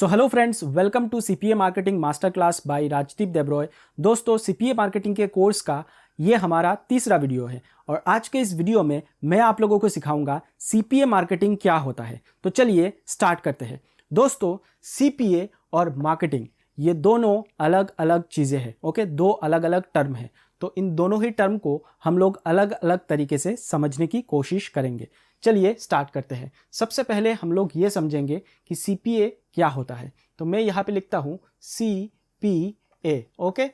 So hello friends, welcome to CPA marketing master class by Rajdeep Debroy. दोस्तों, CPA marketing के course का ये हमारा तीसरा वीडियो है और आज के इस वीडियो में मैं आप लोगों को सिखाऊंगा सीपीए मार्केटिंग क्या होता है। तो चलिए स्टार्ट करते हैं। दोस्तों, सीपीए और मार्केटिंग ये दोनों अलग अलग चीज़ें हैं। ओके, दो अलग अलग टर्म है। तो इन दोनों ही टर्म को हम लोग अलग अलग तरीके से समझने की कोशिश करेंगे। चलिए स्टार्ट करते हैं। सबसे पहले हम लोग ये समझेंगे कि सीपीए क्या होता है। तो मैं यहाँ पे लिखता हूँ सीपीए। ओके,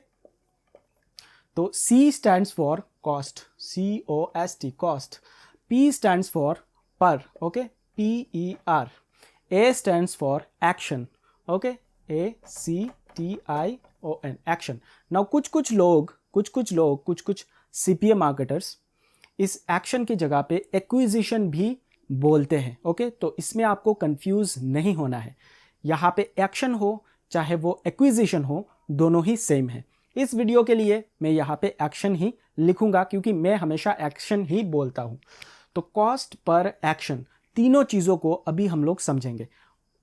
तो C stands for cost, COST cost. P stands for per, okay, PER। A stands for action, okay, ACTION action. Now कुछ लोग सीपीए मार्केटर्स इस एक्शन की जगह पे एक्विजिशन भी बोलते हैं। ओके, तो इसमें आपको कंफ्यूज नहीं होना है। यहाँ पे एक्शन हो चाहे वो एक्विजिशन हो, दोनों ही सेम है। इस वीडियो के लिए मैं यहाँ पे एक्शन ही लिखूंगा क्योंकि मैं हमेशा एक्शन ही बोलता हूँ। तो कॉस्ट पर एक्शन, तीनों चीज़ों को अभी हम लोग समझेंगे।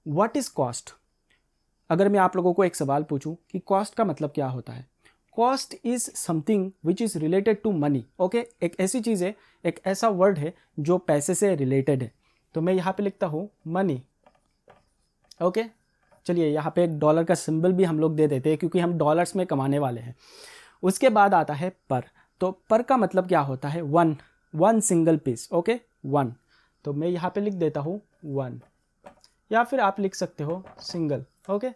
What is cost? अगर मैं आप लोगों को एक सवाल पूछूं कि कॉस्ट का मतलब क्या होता है, cost is something which is related to money. Okay, एक ऐसी चीज़ है, एक ऐसा वर्ड है जो पैसे से रिलेटेड है। तो मैं यहाँ पे लिखता हूँ मनी। ओके, चलिए यहाँ पे एक डॉलर का सिंबल भी हम लोग दे देते हैं क्योंकि हम डॉलर्स में कमाने वाले हैं। उसके बाद आता है पर। तो पर का मतलब क्या होता है? One single piece. Okay, one. तो मैं यहाँ पे लिख देता हूँ वन, या फिर आप लिख सकते हो single. Okay,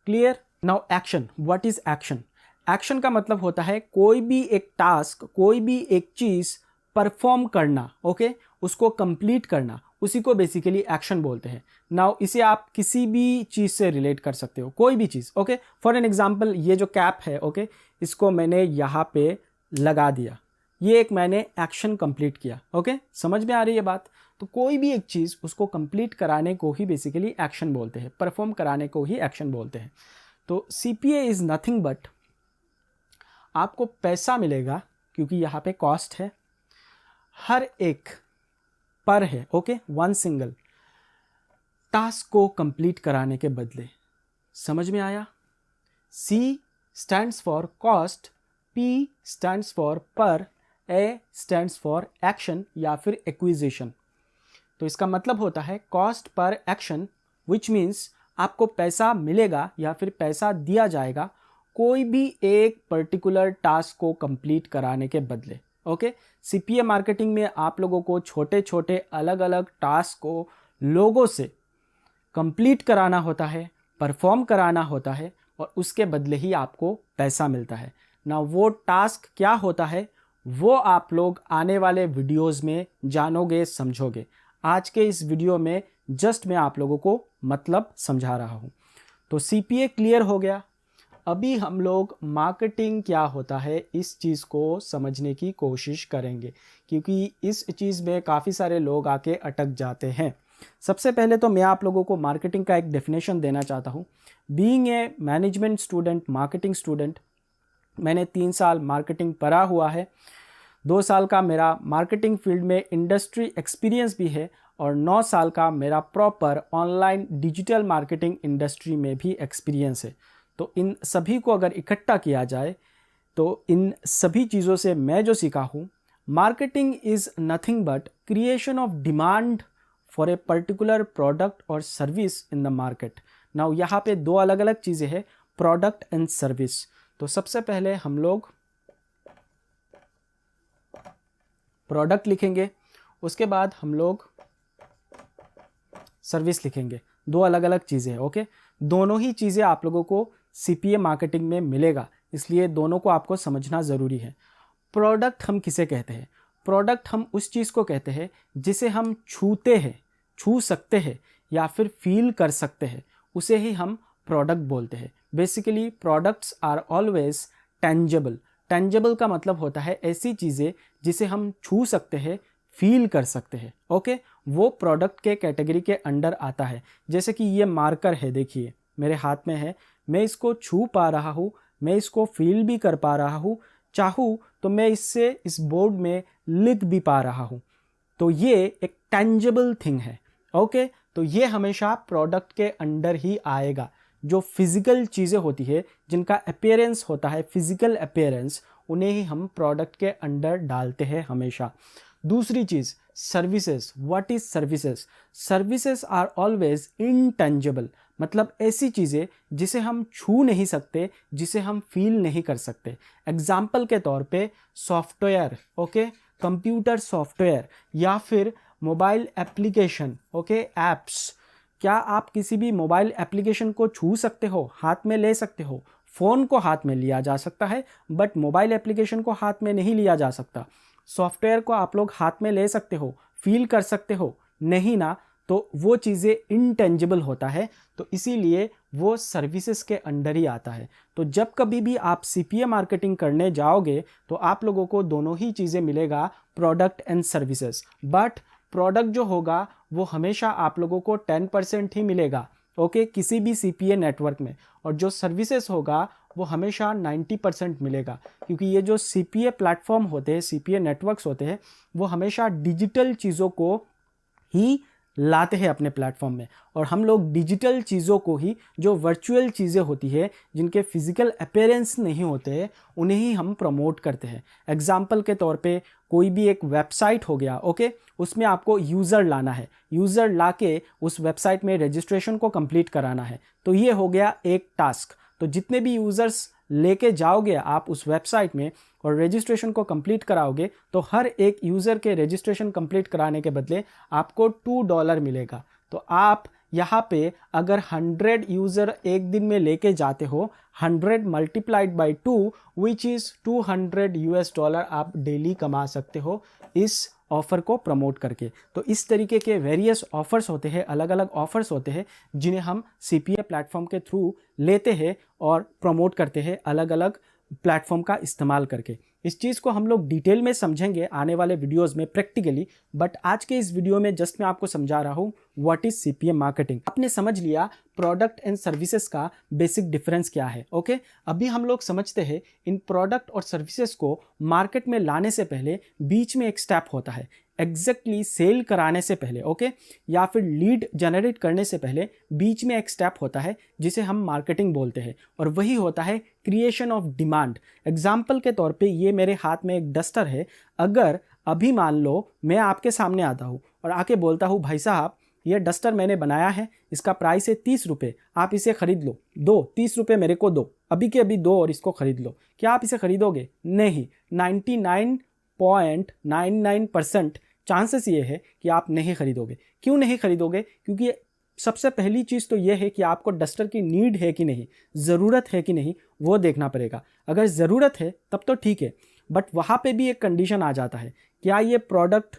clear. Now action, what is action? Action का मतलब होता है कोई भी एक टास्क, कोई भी एक चीज परफॉर्म करना। ओके, उसको कंप्लीट करना, उसी को बेसिकली एक्शन बोलते हैं। नाउ इसे आप किसी भी चीज से रिलेट कर सकते हो, कोई भी चीज। ओके, फॉर एन एग्जांपल ये जो कैप है, ओके, इसको मैंने यहाँ पे लगा दिया, ये एक मैंने एक्शन कंप्लीट किया। ओके, समझ में आ रही है बात? तो कोई भी एक चीज उसको कंप्लीट कराने को ही बेसिकली एक्शन बोलते हैं, परफॉर्म कराने को ही एक्शन बोलते हैं। तो सीपीए इज नथिंग बट, आपको पैसा मिलेगा क्योंकि यहाँ पे कॉस्ट है, हर एक पर है। ओके, वन सिंगल टास्क को कंप्लीट कराने के बदले। समझ में आया? C stands for cost, P stands for पर, A स्टैंड्स फॉर एक्शन या फिर एक्विजिशन। तो इसका मतलब होता है cost per action, which means आपको पैसा मिलेगा या फिर पैसा दिया जाएगा कोई भी एक पर्टिकुलर टास्क को कंप्लीट कराने के बदले। ओके, सीपीए मार्केटिंग में आप लोगों को छोटे छोटे अलग अलग टास्क को लोगों से कंप्लीट कराना होता है, परफॉर्म कराना होता है और उसके बदले ही आपको पैसा मिलता है ना। वो टास्क क्या होता है वो आप लोग आने वाले वीडियोस में जानोगे, समझोगे। आज के इस वीडियो में जस्ट मैं आप लोगों को मतलब समझा रहा हूँ। तो सीपीए क्लियर हो गया। अभी हम लोग मार्केटिंग क्या होता है इस चीज़ को समझने की कोशिश करेंगे क्योंकि इस चीज़ में काफ़ी सारे लोग आके अटक जाते हैं। सबसे पहले तो मैं आप लोगों को मार्केटिंग का एक डेफिनेशन देना चाहता हूँ। Being a management student, marketing student, मैंने 3 साल मार्केटिंग पढ़ा हुआ है, 2 साल का मेरा मार्केटिंग फील्ड में इंडस्ट्री एक्सपीरियंस भी है और 9 साल का मेरा proper online digital marketing industry में भी एक्सपीरियंस है। तो इन सभी को अगर इकट्ठा किया जाए तो इन सभी चीज़ों से मैं जो सीखा हूँ, marketing is nothing but creation of demand for a particular product और service in the market. Now यहाँ पे दो अलग अलग चीज़ें हैं, प्रोडक्ट एंड सर्विस। तो सबसे पहले हम लोग प्रोडक्ट लिखेंगे, उसके बाद हम लोग सर्विस लिखेंगे। दो अलग अलग चीज़ें हैं। ओके, दोनों ही चीज़ें आप लोगों को सीपीए मार्केटिंग में मिलेगा, इसलिए दोनों को आपको समझना ज़रूरी है। प्रोडक्ट हम किसे कहते हैं? प्रोडक्ट हम उस चीज़ को कहते हैं जिसे हम छूते हैं, छू सकते हैं या फिर फील कर सकते हैं, उसे ही हम प्रोडक्ट बोलते हैं। Basically products are always tangible. Tangible का मतलब होता है ऐसी चीज़ें जिसे हम छू सकते हैं, फील कर सकते हैं। ओके, वो प्रोडक्ट के कैटेगरी के अंडर आता है। जैसे कि ये मार्कर है, देखिए मेरे हाथ में है, मैं इसको छू पा रहा हूँ, मैं इसको फील भी कर पा रहा हूँ, चाहूँ तो मैं इससे इस बोर्ड में लिख भी पा रहा हूँ। तो ये एक टेंजेबल थिंग है। ओके, तो ये हमेशा प्रोडक्ट के अंडर ही आएगा। जो फिजिकल चीज़ें होती है, जिनका अपीयरेंस होता है, फिजिकल अपीयरेंस, उन्हें ही हम प्रोडक्ट के अंडर डालते हैं हमेशा। दूसरी चीज़, services. What is services? Services are always intangible, मतलब ऐसी चीज़ें जिसे हम छू नहीं सकते, जिसे हम फील नहीं कर सकते। एग्जाम्पल के तौर पे सॉफ्टवेयर, ओके, कंप्यूटर सॉफ्टवेयर, या फिर मोबाइल एप्लीकेशन, ओके, एप्स। क्या आप किसी भी मोबाइल एप्लीकेशन को छू सकते हो, हाथ में ले सकते हो? फ़ोन को हाथ में लिया जा सकता है, बट मोबाइल एप्लीकेशन को हाथ में नहीं लिया जा सकता। सॉफ्टवेयर को आप लोग हाथ में ले सकते हो, फील कर सकते हो? नहीं ना, तो वो चीज़ें इंटेंजिबल होता है, तो इसीलिए वो सर्विसेज के अंडर ही आता है। तो जब कभी भी आप सीपीए मार्केटिंग करने जाओगे तो आप लोगों को दोनों ही चीज़ें मिलेगा, product and services. But product जो होगा वो हमेशा आप लोगों को 10% ही मिलेगा, ओके, किसी भी सीपीए नेटवर्क में। और जो सर्विसेज होगा वो हमेशा 90% मिलेगा, क्योंकि ये जो सीपीए प्लेटफॉर्म होते हैं, सीपीए नेटवर्क्स होते हैं, वो हमेशा डिजिटल चीज़ों को ही लाते हैं अपने प्लेटफॉर्म में। और हम लोग डिजिटल चीज़ों को ही, जो वर्चुअल चीज़ें होती है, जिनके फिजिकल अपीयरेंस नहीं होते, उन्हें ही हम प्रमोट करते हैं। एग्जाम्पल के तौर पे कोई भी एक वेबसाइट हो गया, ओके, उसमें आपको यूज़र लाना है, यूज़र ला के उस वेबसाइट में रजिस्ट्रेशन को कंप्लीट कराना है, तो ये हो गया एक टास्क। तो जितने भी यूज़र्स लेके जाओगे आप उस वेबसाइट में और रजिस्ट्रेशन को कंप्लीट कराओगे, तो हर एक यूज़र के रजिस्ट्रेशन कंप्लीट कराने के बदले आपको $2 मिलेगा। तो आप यहाँ पे अगर 100 यूज़र एक दिन में लेके जाते हो, 100 मल्टीप्लाइड बाई 2 विच इज़ $200 आप डेली कमा सकते हो इस ऑफ़र को प्रमोट करके। तो इस तरीके के वेरियस ऑफ़र्स होते हैं, अलग अलग ऑफ़र्स होते हैं, जिन्हें हम सीपीए प्लेटफॉर्म के थ्रू लेते हैं और प्रमोट करते हैं अलग अलग प्लेटफॉर्म का इस्तेमाल करके। इस चीज़ को हम लोग डिटेल में समझेंगे आने वाले वीडियोस में प्रैक्टिकली, बट आज के इस वीडियो में जस्ट मैं आपको समझा रहा हूँ व्हाट इज सीपीए मार्केटिंग। आपने समझ लिया प्रोडक्ट एंड सर्विसेज का बेसिक डिफरेंस क्या है, ओके। अभी हम लोग समझते हैं इन प्रोडक्ट और सर्विसेज को मार्केट में लाने से पहले बीच में एक स्टेप होता है, एग्जैक्टली सेल कराने से पहले, ओके, या फिर लीड जनरेट करने से पहले बीच में एक स्टेप होता है जिसे हम मार्केटिंग बोलते हैं, और वही होता है क्रिएशन ऑफ डिमांड। एग्जाम्पल के तौर पे ये मेरे हाथ में एक डस्टर है। अगर अभी मान लो मैं आपके सामने आता हूँ और आके बोलता हूँ, भाई साहब ये डस्टर मैंने बनाया है, इसका प्राइस है 30 रुपये, आप इसे खरीद लो, दो 30 रुपये मेरे को दो, अभी के अभी दो और इसको खरीद लो। क्या आप इसे खरीदोगे? नहीं। 99.99% चांसेस ये है कि आप नहीं खरीदोगे। क्यों नहीं खरीदोगे? क्योंकि सबसे पहली चीज़ तो ये है कि आपको डस्टर की नीड है कि नहीं, ज़रूरत है कि नहीं, वो देखना पड़ेगा। अगर ज़रूरत है तब तो ठीक है, बट वहाँ पे भी एक कंडीशन आ जाता है, क्या ये प्रोडक्ट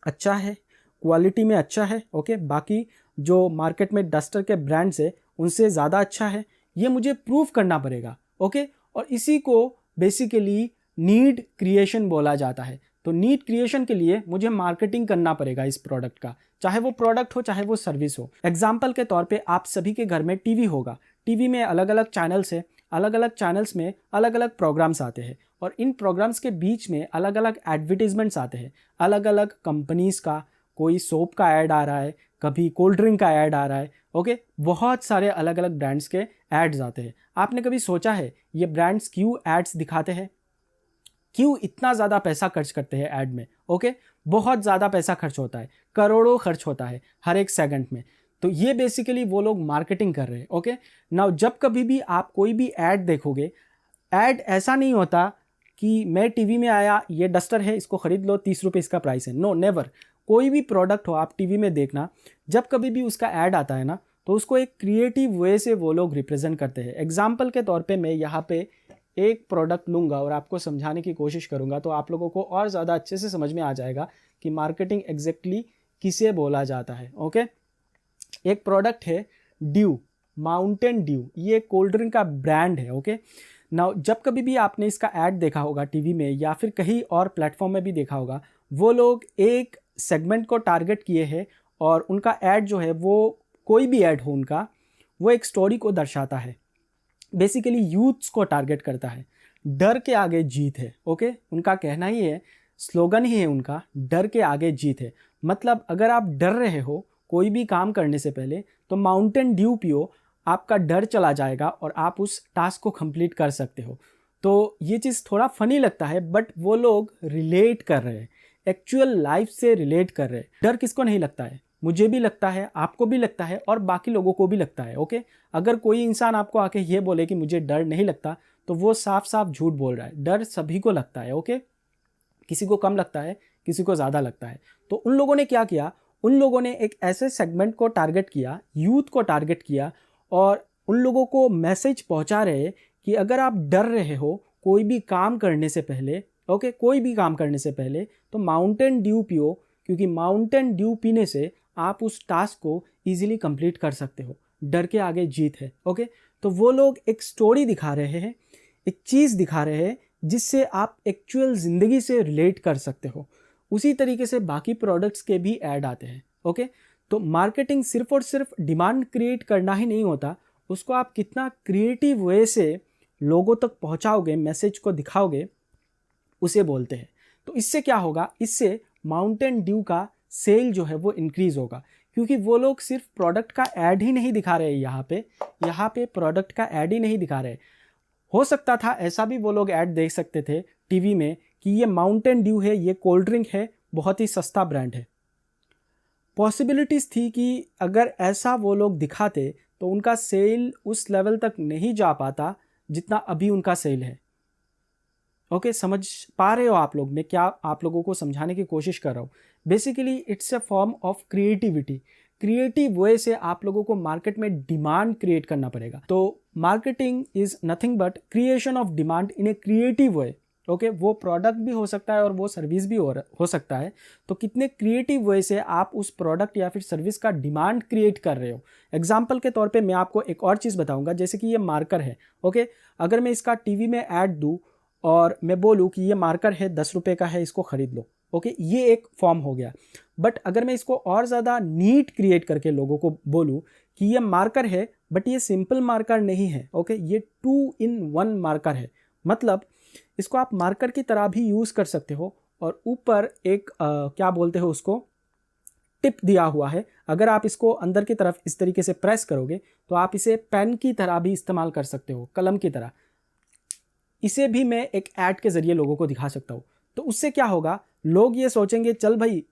अच्छा है, क्वालिटी में अच्छा है, ओके, बाकी जो मार्केट में डस्टर के ब्रांड्स है उनसे ज़्यादा अच्छा है, ये मुझे प्रूव करना पड़ेगा, ओके। और इसी को बेसिकली नीड क्रिएशन बोला जाता है। तो नीड क्रिएशन के लिए मुझे मार्केटिंग करना पड़ेगा इस प्रोडक्ट का, चाहे वो प्रोडक्ट हो चाहे वो सर्विस हो। एग्जाम्पल के तौर पे आप सभी के घर में टीवी होगा, टीवी में अलग अलग चैनल्स है, अलग अलग चैनल्स में अलग अलग प्रोग्राम्स आते हैं, और इन प्रोग्राम्स के बीच में अलग अलग एडवर्टीजमेंट्स आते हैं, अलग अलग कंपनीज़ का। कोई सोप का ऐड आ रहा है, कभी कोल्ड ड्रिंक का ऐड आ रहा है, ओके, बहुत सारे अलग अलग ब्रांड्स के एड्स आते हैं। आपने कभी सोचा है ये ब्रांड्स क्यों एड्स दिखाते हैं, क्यों इतना ज़्यादा पैसा खर्च करते हैं ऐड में, ओके? बहुत ज़्यादा पैसा खर्च होता है, करोड़ों खर्च होता है हर एक सेकंड में। तो ये बेसिकली वो लोग मार्केटिंग कर रहे हैं, ओके। नाउ जब कभी भी आप कोई भी ऐड देखोगे, ऐड ऐसा नहीं होता कि मैं टीवी में आया, ये डस्टर है, इसको खरीद लो, 30 रुपये इसका प्राइस है। No, never. कोई भी प्रोडक्ट हो आप टीवी में देखना, जब कभी भी उसका ऐड आता है ना, तो उसको एक क्रिएटिव वे से वो लोग रिप्रेजेंट करते हैं। एग्जाम्पल के तौर पे मैं यहाँ पे एक प्रोडक्ट लूँगा और आपको समझाने की कोशिश करूँगा, तो आप लोगों को और ज़्यादा अच्छे से समझ में आ जाएगा कि मार्केटिंग एग्जैक्टली किसे बोला जाता है, ओके। एक प्रोडक्ट है ड्यू, माउंटेन ड्यू, ये कोल्ड ड्रिंक का ब्रांड है, ओके। नाउ जब कभी भी आपने इसका ऐड देखा होगा टीवी में या फिर कहीं और प्लेटफॉर्म में भी देखा होगा, वो लोग एक सेगमेंट को टारगेट किए हैं और उनका ऐड जो है, वो कोई भी ऐड हो उनका, वो एक स्टोरी को दर्शाता है, बेसिकली यूथ्स को टारगेट करता है। डर के आगे जीत है, ओके। उनका कहना ही है, स्लोगन ही है उनका, डर के आगे जीत है। मतलब अगर आप डर रहे हो, कोई भी काम करने से पहले तो माउंटेन ड्यू पियो, आपका डर चला जाएगा और आप उस टास्क को कंप्लीट कर सकते हो। तो ये चीज़ थोड़ा फनी लगता है, बट वो लोग रिलेट कर रहे हैं, एक्चुअल लाइफ से रिलेट कर रहे हैं। डर किसको नहीं लगता है? मुझे भी लगता है, आपको भी लगता है और बाकी लोगों को भी लगता है। ओके, अगर कोई इंसान आपको आके ये बोले कि मुझे डर नहीं लगता, तो वो साफ साफ झूठ बोल रहा है। डर सभी को लगता है। ओके, किसी को कम लगता है, किसी को ज़्यादा लगता है। तो उन लोगों ने क्या किया, उन लोगों ने एक ऐसे सेगमेंट को टारगेट किया, यूथ को टारगेट किया, और उन लोगों को मैसेज पहुंचा रहे कि अगर आप डर रहे हो कोई भी काम करने से पहले, ओके, कोई भी काम करने से पहले, तो माउंटेन ड्यू पियो, क्योंकि माउंटेन ड्यू पीने से आप उस टास्क को इजीली कंप्लीट कर सकते हो। डर के आगे जीत है। ओके, तो वो लोग एक स्टोरी दिखा रहे हैं, एक चीज़ दिखा रहे हैं जिससे आप एक्चुअल ज़िंदगी से रिलेट कर सकते हो। उसी तरीके से बाकी प्रोडक्ट्स के भी ऐड आते हैं। ओके, तो मार्केटिंग सिर्फ और सिर्फ डिमांड क्रिएट करना ही नहीं होता, उसको आप कितना क्रिएटिव वे से लोगों तक पहुंचाओगे, मैसेज को दिखाओगे, उसे बोलते हैं। तो इससे क्या होगा, इससे माउंटेन ड्यू का सेल जो है वो इंक्रीज होगा, क्योंकि वो लोग सिर्फ प्रोडक्ट का ऐड ही नहीं दिखा रहे हैं। यहाँ पे प्रोडक्ट का ऐड ही नहीं दिखा रहे। हो सकता था ऐसा भी वो लोग ऐड देख सकते थे टीवी में कि ये माउंटेन ड्यू है, ये कोल्ड ड्रिंक है, बहुत ही सस्ता ब्रांड है। पॉसिबिलिटीज़ थी कि अगर ऐसा वो लोग दिखाते तो उनका सेल उस लेवल तक नहीं जा पाता जितना अभी उनका सेल है। ओके, समझ पा रहे हो आप लोग? मैं क्या आप लोगों को समझाने की कोशिश कर रहा हूँ। Basically it's a form of creativity. Creative way से आप लोगों को मार्केट में डिमांड क्रिएट करना पड़ेगा। तो marketing is nothing but creation of demand in a creative way. Okay, वो प्रोडक्ट भी हो सकता है और वो सर्विस भी हो सकता है। तो कितने क्रिएटिव वे से आप उस प्रोडक्ट या फिर सर्विस का डिमांड क्रिएट कर रहे हो। एग्जाम्पल के तौर पे मैं आपको एक और चीज़ बताऊंगा, जैसे कि ये मार्कर है। ओके, अगर मैं इसका टीवी में ऐड दूँ और मैं बोलूँ कि ये मार्कर है, 10 रुपये का है, इसको खरीद लो। ओके, ये एक फॉर्म हो गया। बट अगर मैं इसको और ज़्यादा नीट क्रिएट करके लोगों को बोलूँ कि ये मार्कर है, बट ये सिंपल मार्कर नहीं है। ओके, ये 2-in-1 मार्कर है। मतलब इसको आप मार्कर की तरह भी यूज़ कर सकते हो, और ऊपर एक क्या बोलते हो उसको, टिप दिया हुआ है। अगर आप इसको अंदर की तरफ इस तरीके से प्रेस करोगे तो आप इसे पेन की तरह भी इस्तेमाल कर सकते हो, कलम की तरह। इसे भी मैं एक ऐड के ज़रिए लोगों को दिखा सकता हूँ। तो उससे क्या होगा, लोग ये सोचेंगे चल भाई,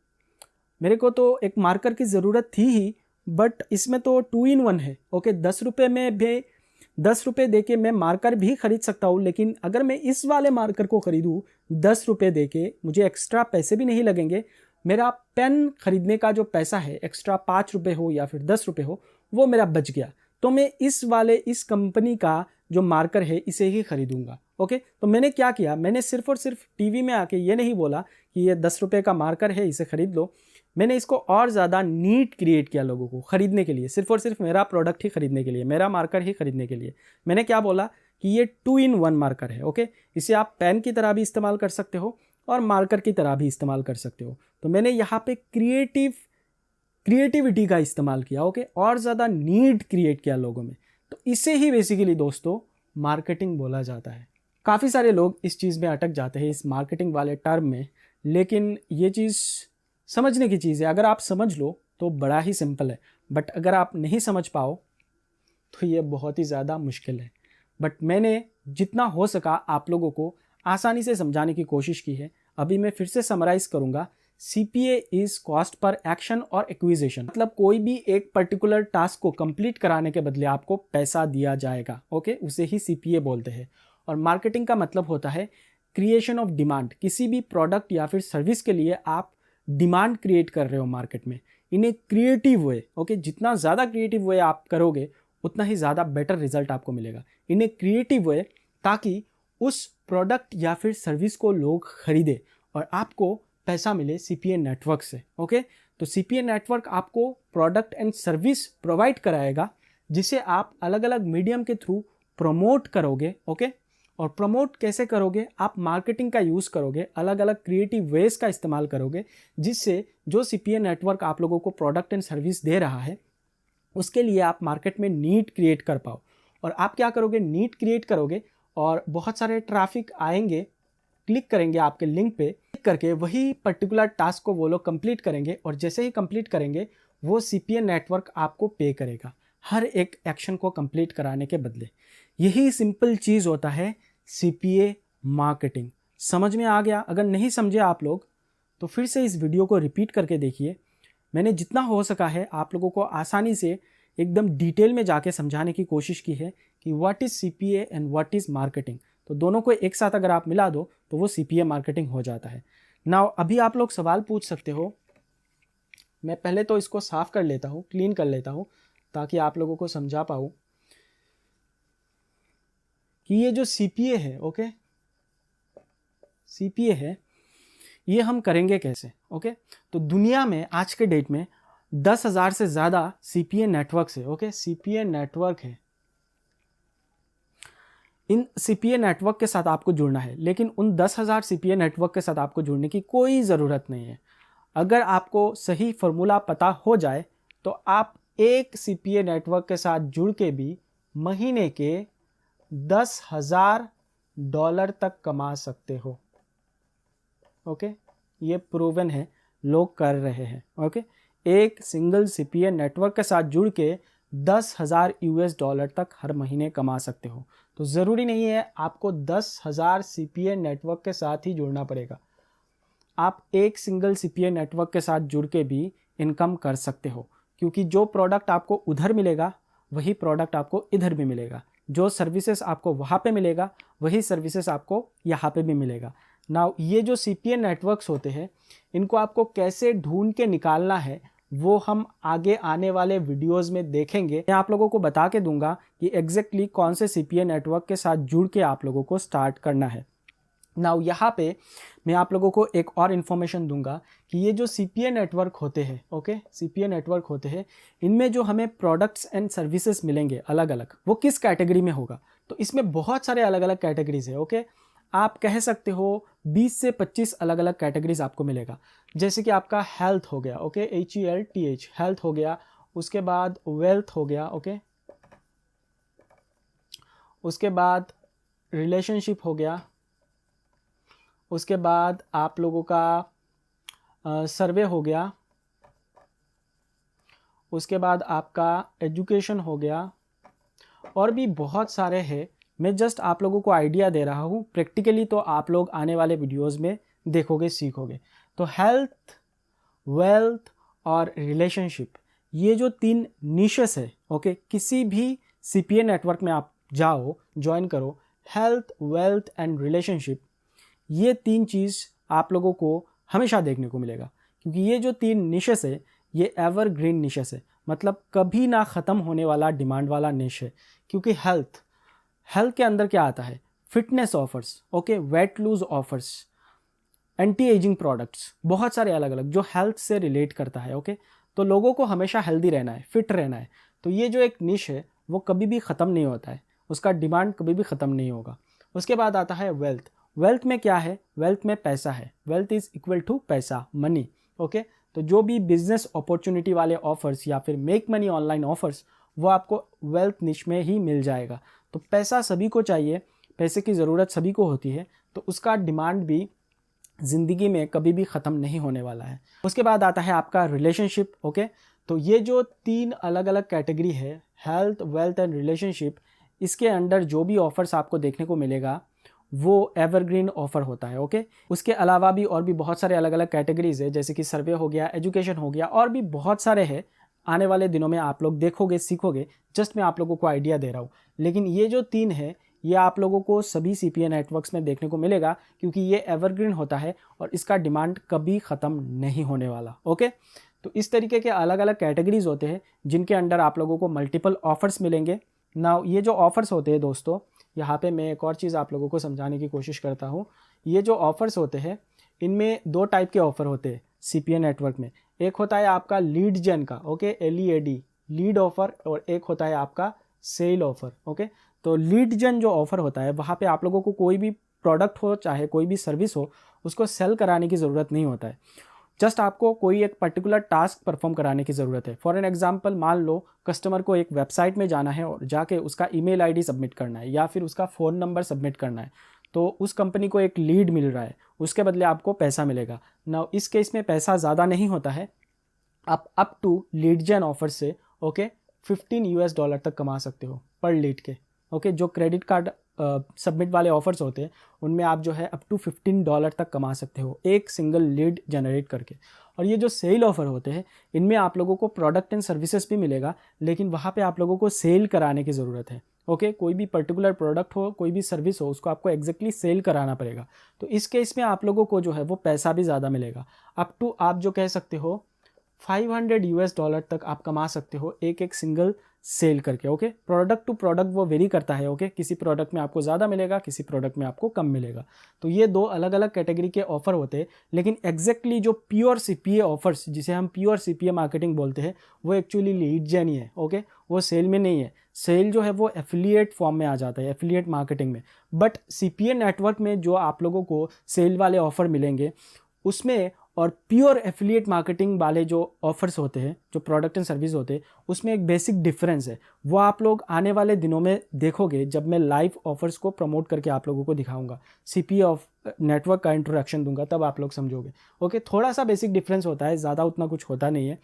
मेरे को तो एक मार्कर की ज़रूरत थी ही, बट इसमें तो 2-in-1 है। ओके, 10 रुपये में भी 10 रुपये दे के मैं मार्कर भी खरीद सकता हूँ, लेकिन अगर मैं इस वाले मार्कर को खरीदूँ 10 रुपये दे के, मुझे एक्स्ट्रा पैसे भी नहीं लगेंगे। मेरा पेन खरीदने का जो पैसा है, एक्स्ट्रा 5 रुपये हो या फिर 10 रुपये हो, वो मेरा बच गया। तो मैं इस कंपनी का जो मार्कर है इसे ही खरीदूंगा। ओके, तो मैंने क्या किया, मैंने सिर्फ और सिर्फ टीवी में आके ये नहीं बोला कि ये 10 रुपये का मार्कर है, इसे खरीद लो। मैंने इसको और ज़्यादा नीट क्रिएट किया लोगों को खरीदने के लिए, सिर्फ और सिर्फ मेरा प्रोडक्ट ही खरीदने के लिए, मेरा मार्कर ही खरीदने के लिए। मैंने क्या बोला कि ये 2-in-1 मार्कर है। ओके, इसे आप पेन की तरह भी इस्तेमाल कर सकते हो और मार्कर की तरह भी इस्तेमाल कर सकते हो। तो मैंने यहाँ पे क्रिएटिविटी का इस्तेमाल किया। ओके, और ज़्यादा नीड क्रिएट किया लोगों में। तो इसे ही बेसिकली दोस्तों मार्केटिंग बोला जाता है। काफ़ी सारे लोग इस चीज़ में अटक जाते हैं, इस मार्केटिंग वाले टर्म में, लेकिन ये चीज़ समझने की चीज़ है। अगर आप समझ लो तो बड़ा ही सिंपल है, बट अगर आप नहीं समझ पाओ तो ये बहुत ही ज़्यादा मुश्किल है। बट मैंने जितना हो सका आप लोगों को आसानी से समझाने की कोशिश की है। अभी मैं फिर से समराइज़ करूँगा। CPA is cost per action और एक्विजिशन। मतलब कोई भी एक पर्टिकुलर टास्क को कंप्लीट कराने के बदले आपको पैसा दिया जाएगा। ओके, उसे ही CPA बोलते हैं। और मार्केटिंग का मतलब होता है क्रिएशन ऑफ डिमांड। किसी भी प्रोडक्ट या फिर सर्विस के लिए आप डिमांड क्रिएट कर रहे हो मार्केट में इन ए क्रिएटिव वे। ओके, जितना ज़्यादा क्रिएटिव वे आप करोगे उतना ही ज़्यादा बेटर रिजल्ट आपको मिलेगा इन ए क्रिएटिव वे, ताकि उस प्रोडक्ट या फिर सर्विस को लोग खरीदे और आपको पैसा मिले CPA नेटवर्क से। ओके, तो CPA नेटवर्क आपको प्रोडक्ट एंड सर्विस प्रोवाइड कराएगा, जिसे आप अलग अलग मीडियम के थ्रू प्रमोट करोगे। ओके, और प्रमोट कैसे करोगे, आप मार्केटिंग का यूज़ करोगे, अलग अलग क्रिएटिव वेज का इस्तेमाल करोगे, जिससे जो CPA नेटवर्क आप लोगों को प्रोडक्ट एंड सर्विस दे रहा है उसके लिए आप मार्केट में नीड क्रिएट कर पाओ। और आप क्या करोगे, नीड क्रिएट करोगे और बहुत सारे ट्रैफिक आएंगे, क्लिक करेंगे आपके लिंक पे, क्लिक करके वही पर्टिकुलर टास्क को वो लोग कंप्लीट करेंगे, और जैसे ही कंप्लीट करेंगे वो CPA नेटवर्क आपको पे करेगा हर एक एक्शन को कंप्लीट कराने के बदले। यही सिंपल चीज़ होता है CPA मार्केटिंग। समझ में आ गया? अगर नहीं समझे आप लोग तो फिर से इस वीडियो को रिपीट करके देखिए। मैंने जितना हो सका है आप लोगों को आसानी से एकदम डिटेल में जाके समझाने की कोशिश की है कि what is CPA and what is marketing. तो दोनों को एक साथ अगर आप मिला दो तो वो CPA मार्केटिंग हो जाता है। नाउ अभी आप लोग सवाल पूछ सकते हो, मैं पहले तो इसको साफ़ कर लेता हूँ, क्लीन कर लेता हूँ ताकि आप लोगों को समझा पाऊँ कि ये जो CPA है, ओके, CPA है, ये हम करेंगे कैसे। ओके, तो दुनिया में आज के डेट में 10,000 से ज़्यादा CPA नेटवर्क्स है। ओके, CPA नेटवर्क है। इन CPA नेटवर्क के साथ आपको जुड़ना है, लेकिन उन 10,000 CPA नेटवर्क के साथ आपको जुड़ने की कोई ज़रूरत नहीं है। अगर आपको सही फॉर्मूला पता हो जाए तो आप एक CPA नेटवर्क के साथ जुड़ के भी महीने के $10,000 तक कमा सकते हो। ओके, ये प्रूवन है, लोग कर रहे हैं। ओके, एक सिंगल CPA नेटवर्क के साथ जुड़ के $10,000 तक हर महीने कमा सकते हो। तो ज़रूरी नहीं है आपको 10,000 CPA नेटवर्क के साथ ही जुड़ना पड़ेगा। आप एक सिंगल CPA नेटवर्क के साथ जुड़ के भी इनकम कर सकते हो, क्योंकि जो प्रोडक्ट आपको उधर मिलेगा वही प्रोडक्ट आपको इधर भी मिलेगा। जो सर्विसेज आपको वहाँ पे मिलेगा वही सर्विसेज आपको यहाँ पे भी मिलेगा। नाउ ये जो CPA नेटवर्क्स होते हैं इनको आपको कैसे ढूंढ के निकालना है वो हम आगे आने वाले वीडियोस में देखेंगे। मैं आप लोगों को बता के दूंगा कि एग्जैक्टली कौन से CPA नेटवर्क के साथ जुड़ के आप लोगों को स्टार्ट करना है। नाउ यहाँ पे मैं आप लोगों को एक और इन्फॉर्मेशन दूंगा कि ये जो CPA नेटवर्क होते हैं, ओके, CPA नेटवर्क होते हैं, इनमें जो हमें प्रोडक्ट्स एंड सर्विसेज मिलेंगे अलग अलग, वो किस कैटेगरी में होगा। तो इसमें बहुत सारे अलग अलग कैटेगरीज है। ओके, आप कह सकते हो 20 से 25 अलग अलग कैटेगरीज आपको मिलेगा। जैसे कि आपका हेल्थ हो गया, ओके, HELTH, हेल्थ हो गया। उसके बाद वेल्थ हो गया, ओके, उसके बाद रिलेशनशिप हो गया, उसके बाद आप लोगों का सर्वे हो गया, उसके बाद आपका एजुकेशन हो गया, और भी बहुत सारे हैं। मैं जस्ट आप लोगों को आइडिया दे रहा हूँ, प्रैक्टिकली तो आप लोग आने वाले वीडियोस में देखोगे, सीखोगे। तो हेल्थ, वेल्थ और रिलेशनशिप, ये जो 3 निशेस है, ओके, किसी भी CPA नेटवर्क में आप जाओ, ज्वाइन करो, हेल्थ, वेल्थ एंड रिलेशनशिप, ये 3 चीज़ आप लोगों को हमेशा देखने को मिलेगा, क्योंकि ये जो 3 निशेस है ये एवरग्रीन निशेस है, मतलब कभी ना ख़त्म होने वाला डिमांड वाला निश है। क्योंकि हेल्थ के अंदर क्या आता है, fitness offers, okay, weight lose offers, anti ageing products, बहुत सारे अलग अलग जो हेल्थ से रिलेट करता है। ओके, तो लोगों को हमेशा हेल्दी रहना है, फिट रहना है। तो ये जो एक निश है वो कभी भी ख़त्म नहीं होता है, उसका डिमांड कभी भी ख़त्म नहीं होगा। उसके बाद आता है वेल्थ। वेल्थ में क्या है, वेल्थ में पैसा है। वेल्थ इज़ इक्वल टू पैसा, मनी। ओके, तो जो भी बिजनेस अपॉर्चुनिटी वाले ऑफर्स या फिर मेक मनी ऑनलाइन ऑफर्स, वो आपको वेल्थ निश में ही मिल जाएगा। तो पैसा सभी को चाहिए, पैसे की ज़रूरत सभी को होती है, तो उसका डिमांड भी ज़िंदगी में कभी भी ख़त्म नहीं होने वाला है। उसके बाद आता है आपका रिलेशनशिप। ओके, तो ये जो 3 अलग अलग कैटेगरी है, हेल्थ, वेल्थ एंड रिलेशनशिप, इसके अंडर जो भी ऑफर्स आपको देखने को मिलेगा वो एवरग्रीन ऑफर होता है। ओके, उसके अलावा भी और भी बहुत सारे अलग अलग कैटेगरीज है, जैसे कि सर्वे हो गया, एजुकेशन हो गया, और भी बहुत सारे हैं। आने वाले दिनों में आप लोग देखोगे, सीखोगे। जस्ट मैं आप लोगों को आइडिया दे रहा हूँ, लेकिन ये जो 3 है ये आप लोगों को सभी CPA नेटवर्क्स में देखने को मिलेगा, क्योंकि ये एवरग्रीन होता है और इसका डिमांड कभी ख़त्म नहीं होने वाला। ओके, तो इस तरीके के अलग अलग कैटेगरीज होते हैं जिनके अंडर आप लोगों को मल्टीपल ऑफर्स मिलेंगे। नाउ ये जो ऑफर्स होते हैं दोस्तों, यहाँ पे मैं एक और चीज़ आप लोगों को समझाने की कोशिश करता हूँ। ये जो ऑफर्स होते हैं इनमें 2 टाइप के ऑफ़र होते हैं CPA नेटवर्क में। एक होता है आपका लीड जेन का, ओके, LEAD, लीड ऑफ़र, और एक होता है आपका सेल ऑफ़र। ओके, तो लीड जेन जो ऑफ़र होता है वहाँ पे आप लोगों को कोई भी प्रोडक्ट हो चाहे कोई भी सर्विस हो उसको सेल कराने की ज़रूरत नहीं होता है। जस्ट आपको कोई एक पर्टिकुलर टास्क परफॉर्म कराने की ज़रूरत है। फॉर एन एग्जांपल, मान लो कस्टमर को एक वेबसाइट में जाना है और जाके उसका ईमेल आईडी सबमिट करना है या फिर उसका फ़ोन नंबर सबमिट करना है, तो उस कंपनी को एक लीड मिल रहा है, उसके बदले आपको पैसा मिलेगा ना। इस केस में पैसा ज़्यादा नहीं होता है, आप up to lead gen offer से ओके $15 तक कमा सकते हो पर लीड के। ओके जो क्रेडिट कार्ड सबमिट वाले ऑफर्स होते हैं उनमें आप जो है अप टू $15 तक कमा सकते हो एक सिंगल लीड जनरेट करके। और ये जो सेल ऑफर होते हैं इनमें आप लोगों को प्रोडक्ट एंड सर्विसेज भी मिलेगा, लेकिन वहाँ पे आप लोगों को सेल कराने की ज़रूरत है। ओके कोई भी पर्टिकुलर प्रोडक्ट हो, कोई भी सर्विस हो, उसको आपको एग्जैक्टली सेल कराना पड़ेगा। तो इस केस में आप लोगों को जो है वो पैसा भी ज़्यादा मिलेगा। अप टू आप जो कह सकते हो $500 तक आप कमा सकते हो एक एक सिंगल सेल करके। ओके प्रोडक्ट टू प्रोडक्ट वो वेरी करता है। ओके किसी प्रोडक्ट में आपको ज़्यादा मिलेगा, किसी प्रोडक्ट में आपको कम मिलेगा। तो ये दो अलग अलग कैटेगरी के ऑफर होते हैं, लेकिन एग्जैक्टली जो प्योर CPA ऑफर्स जिसे हम प्योर CPA मार्केटिंग बोलते हैं वो एक्चुअली लीड जेन ही है। ओके वो सेल में नहीं है। सेल जो है वो एफिलिएट फॉर्म में आ जाता है, एफिलिएट मार्केटिंग में। बट CPA नेटवर्क में जो आप लोगों को सेल वाले ऑफर मिलेंगे उसमें और प्योर एफिलिएट मार्केटिंग वाले जो ऑफर्स होते हैं, जो प्रोडक्ट एंड सर्विस होते हैं, उसमें एक बेसिक डिफरेंस है। वो आप लोग आने वाले दिनों में देखोगे जब मैं लाइव ऑफर्स को प्रमोट करके आप लोगों को दिखाऊंगा, CPA ऑफ नेटवर्क का इंट्रोडक्शन दूंगा, तब आप लोग समझोगे। ओके थोड़ा सा बेसिक डिफरेंस होता है, ज़्यादा उतना कुछ होता नहीं है,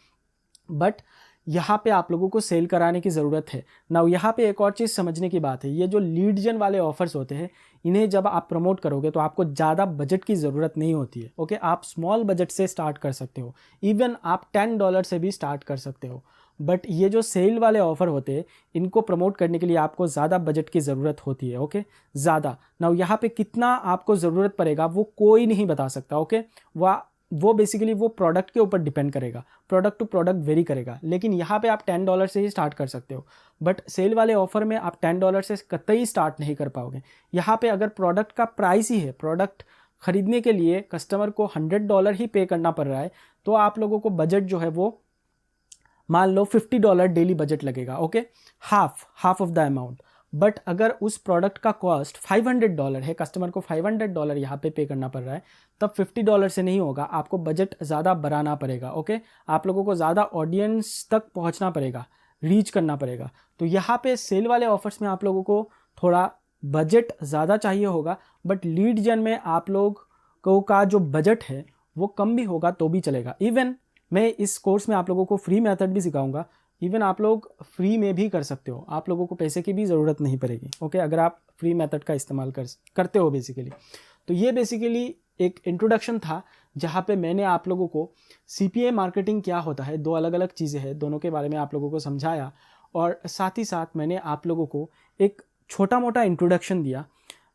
बट यहाँ पे आप लोगों को सेल कराने की ज़रूरत है। नाउ यहाँ पे एक और चीज़ समझने की बात है, ये जो लीड जेन वाले ऑफर्स होते हैं इन्हें जब आप प्रमोट करोगे तो आपको ज़्यादा बजट की ज़रूरत नहीं होती है। ओके आप स्मॉल बजट से स्टार्ट कर सकते हो, इवन आप $10 से भी स्टार्ट कर सकते हो। बट ये जो सेल वाले ऑफर होते हैं इनको प्रमोट करने के लिए आपको ज़्यादा बजट की ज़रूरत होती है। ओके ज़्यादा। नाउ यहाँ पे कितना आपको ज़रूरत पड़ेगा वो कोई नहीं बता सकता। ओके वो बेसिकली वो प्रोडक्ट के ऊपर डिपेंड करेगा, प्रोडक्ट टू प्रोडक्ट वेरी करेगा। लेकिन यहाँ पे आप $10 से ही स्टार्ट कर सकते हो, बट सेल वाले ऑफर में आप $10 से कतई स्टार्ट नहीं कर पाओगे। यहाँ पे अगर प्रोडक्ट का प्राइस ही है, प्रोडक्ट खरीदने के लिए कस्टमर को $100 ही पे करना पड़ रहा है, तो आप लोगों को बजट जो है वो मान लो $50 डेली बजट लगेगा। Okay half of the amount. But अगर उस प्रोडक्ट का कॉस्ट $500 है, कस्टमर को $500 यहाँ पे करना पड़ रहा है, तब $50 से नहीं होगा, आपको बजट ज़्यादा बढ़ाना पड़ेगा। ओके आप लोगों को ज़्यादा ऑडियंस तक पहुँचना पड़ेगा, रीच करना पड़ेगा। तो यहाँ पे सेल वाले ऑफर्स में आप लोगों को थोड़ा बजट ज़्यादा चाहिए होगा, बट लीड जेन में आप लोग का जो बजट है वो कम भी होगा तो भी चलेगा। इवन मैं इस कोर्स में आप लोगों को फ्री मेथड भी सिखाऊंगा, इवन आप लोग फ्री में भी कर सकते हो, आप लोगों को पैसे की भी ज़रूरत नहीं पड़ेगी। ओके अगर आप फ्री मेथड का इस्तेमाल करते हो बेसिकली। तो ये बेसिकली एक इंट्रोडक्शन था जहाँ पे मैंने आप लोगों को CPA मार्केटिंग क्या होता है, दो अलग अलग चीज़ें हैं, दोनों के बारे में आप लोगों को समझाया, और साथ ही साथ मैंने आप लोगों को एक छोटा मोटा इंट्रोडक्शन दिया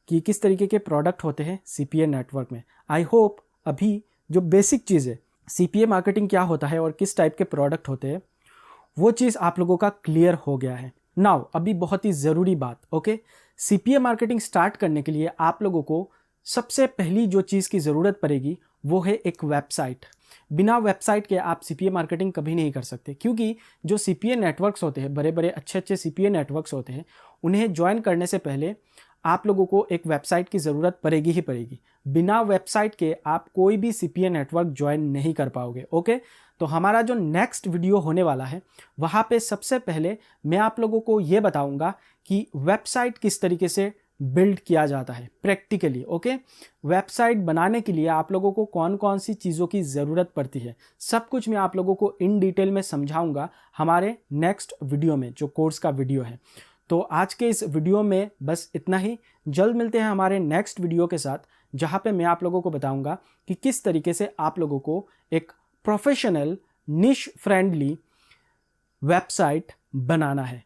कि किस तरीके के प्रोडक्ट होते हैं CPA नेटवर्क में। आई होप अभी जो बेसिक चीज़ है CPA मार्केटिंग क्या होता है और किस टाइप के प्रोडक्ट होते हैं वो चीज़ आप लोगों का क्लियर हो गया है। नाउ अभी बहुत ही ज़रूरी बात, ओके CPA मार्केटिंग स्टार्ट करने के लिए आप लोगों को सबसे पहली जो चीज़ की ज़रूरत पड़ेगी वो है एक वेबसाइट। बिना वेबसाइट के आप CPA मार्केटिंग कभी नहीं कर सकते, क्योंकि जो CPA नेटवर्क्स होते हैं, बड़े बड़े अच्छे अच्छे CPA नेटवर्क्स होते हैं, उन्हें ज्वाइन करने से पहले आप लोगों को एक वेबसाइट की ज़रूरत पड़ेगी ही पड़ेगी। बिना वेबसाइट के आप कोई भी CPA नेटवर्क ज्वाइन नहीं कर पाओगे। ओके तो हमारा जो नेक्स्ट वीडियो होने वाला है वहाँ पे सबसे पहले मैं आप लोगों को ये बताऊँगा कि वेबसाइट किस तरीके से बिल्ड किया जाता है प्रैक्टिकली। ओके वेबसाइट बनाने के लिए आप लोगों को कौन कौन सी चीज़ों की ज़रूरत पड़ती है, सब कुछ मैं आप लोगों को इन डिटेल में समझाऊंगा हमारे नेक्स्ट वीडियो में, जो कोर्स का वीडियो है। तो आज के इस वीडियो में बस इतना ही। जल्द मिलते हैं हमारे नेक्स्ट वीडियो के साथ, जहाँ पे मैं आप लोगों को बताऊंगा कि किस तरीके से आप लोगों को एक प्रोफेशनल निश फ्रेंडली वेबसाइट बनाना है।